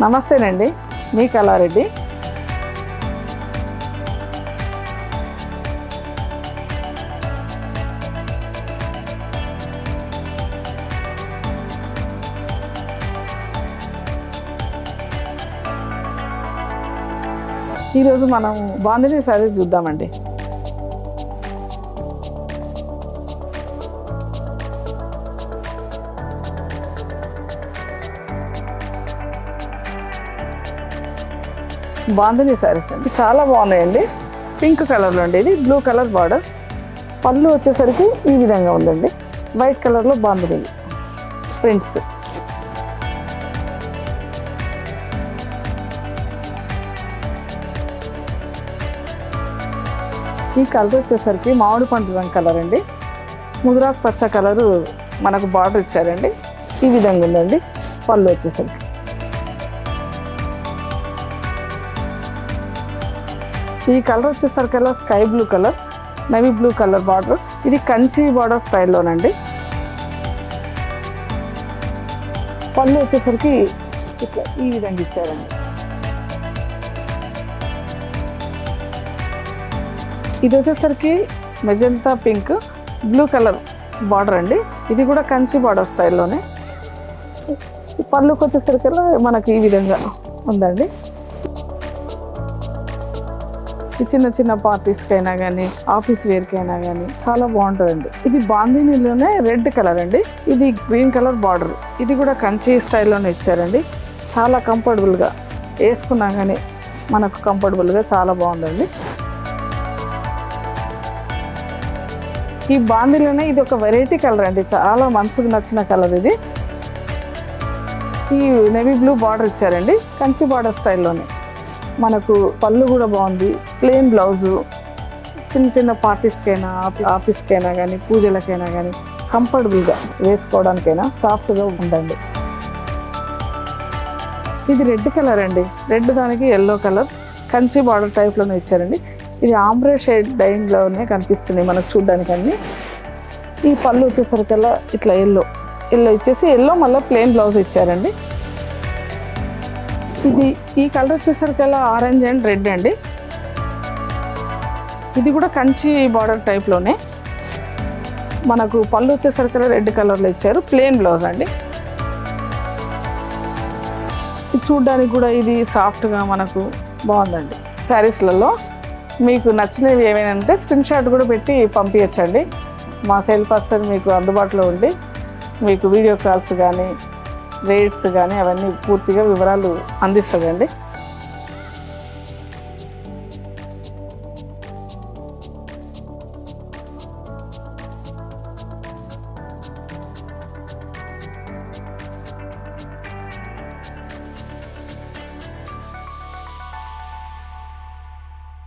నమస్తేనండి, మీ కళారెడ్డి. ఈరోజు మనం బాందిని శారీస్ చూద్దామండి. బాందిని శారీస్ అండి, చాలా బాగున్నాయండి. పింక్ కలర్లో అండి, ఇది బ్లూ కలర్ బార్డర్. పళ్ళు వచ్చేసరికి ఈ విధంగా ఉందండి. వైట్ కలర్లో బాందిని ప్రింట్స్. ఈ కలర్ వచ్చేసరికి మామిడి పండు రంగు కలర్ అండి. ముదురాకు పచ్చ కలరు మనకు బార్డర్ ఇచ్చారండి. ఈ విధంగా ఉందండి పళ్ళు వచ్చేసరికి. ఈ కలర్ వచ్చేసరికి sky blue colour, navy blue colour border. ఇది కంచి బార్డర్ స్టైల్లోనండి. పళ్ళు వచ్చేసరికి ఇట్లా ఈ విధంగా ఇచ్చారండి. ఇది వచ్చేసరికి magenta pink blue colour border అండి. ఇది కూడా కంచి బార్డర్ స్టైల్లోనే. పళ్ళుకి వచ్చేసరికి మనకి ఈ విధంగా ఉందండి. చిన్న చిన్న పార్టీస్కి అయినా కానీ, ఆఫీస్ వేర్కి అయినా కానీ చాలా బాగుంటుందండి. ఇది బాందినీలోనే రెడ్ కలర్ అండి. ఇది గ్రీన్ కలర్ బార్డర్. ఇది కూడా కంచి స్టైల్లోనే ఇచ్చారండి. చాలా కంఫర్టబుల్గా వేసుకున్నా కానీ మనకు కంఫర్టబుల్గా చాలా బాగుందండి. ఈ బాందిలోనే ఇది ఒక వెరైటీ కలర్ అండి, చాలా మనసుకు నచ్చిన కలర్ ఇది. ఈ నేవీ బ్లూ బార్డర్ ఇచ్చారండి, కంచి బార్డర్ స్టైల్లోనే. మనకు పళ్ళు కూడా బాగుంది. ప్లెయిన్ బ్లౌజు, చిన్న చిన్న పార్టీస్కైనా, ఆఫీస్కైనా కానీ, పూజలకైనా కానీ కంఫర్టబుల్గా వేసుకోవడానికైనా సాఫ్ట్గా ఉందండి. ఇది రెడ్ కలర్ అండి. రెడ్ దానికి ఎల్లో కలర్ కంచి బార్డర్ టైప్లోనే ఇచ్చారండి. ఇది ఆంబ్రే షేడ్ డైన్లోనే కనిపిస్తుంది మనకు చూడడానికి అన్ని. ఈ పళ్ళు వచ్చేసరికల్లా ఇట్లా ఎల్లో ఇచ్చేసి, ఎల్లో మళ్ళీ ప్లెయిన్ బ్లౌజ్ ఇచ్చారండి. ఈ కలర్ వచ్చేసరికల్లా ఆరెంజ్ అండ్ రెడ్ అండి. ఇది కూడా కంచి బార్డర్ టైప్లోనే. మనకు పళ్ళు వచ్చేసరికల్లా రెడ్ కలర్లో ఇచ్చారు, ప్లెయిన్ బ్లౌజ్ అండి. ఇది చూడడానికి కూడా ఇది సాఫ్ట్గా మనకు బాగుందండి. శారీస్లలో మీకు నచ్చినవి ఏమైనా ఉంటే స్క్రీన్ షాట్ కూడా పెట్టి పంపించండి. మా సేల్ పర్సన్ మీకు అందుబాటులో ఉండి మీకు వీడియో కాల్స్ కానీ, రేట్స్ కానీ అవన్నీ పూర్తిగా వివరాలు అందిస్తాడండి.